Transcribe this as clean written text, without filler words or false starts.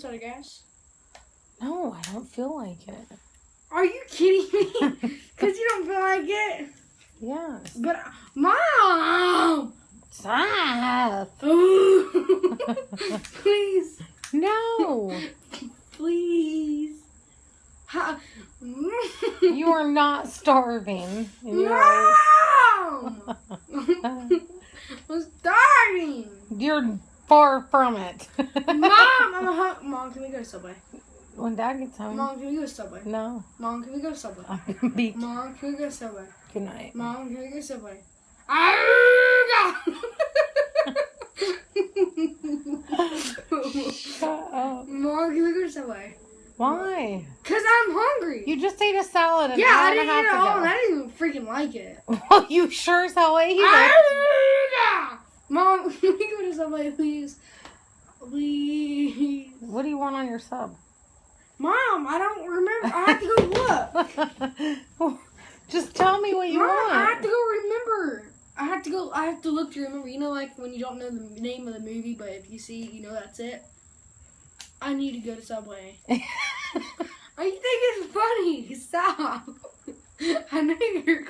almost out of gas? No, I don't feel like it. Are you kidding me? Because you don't feel like it? Yes. But, Mom! Stop. Please. No. Please. You are not starving. And you Mom! are... I'm starving. You're far from it. Mom, can we go to Subway? When Dad gets home. Mom, can we go to Subway? No. Mom, can we go to Subway? I'm gonna beat you. Mom, can we go to Subway? Good night. Mom, can we go to Subway? Shut up. Mom, can we go to Subway? Why? Because I'm hungry. You just ate a salad and yeah, I didn't eat it all, and ago. I didn't even freaking like it. Well, you sure as hell ate it. Mom, can we go to Subway, please? Please. What do you want on your sub? Mom, I don't remember. I have to go look. Just tell me what you Mom, want. I have to go remember. I have to look to remember. You know, like when you don't know the name of the movie, but if you see, you know that's it. I need to go to Subway. You think it's funny? Stop. I know you're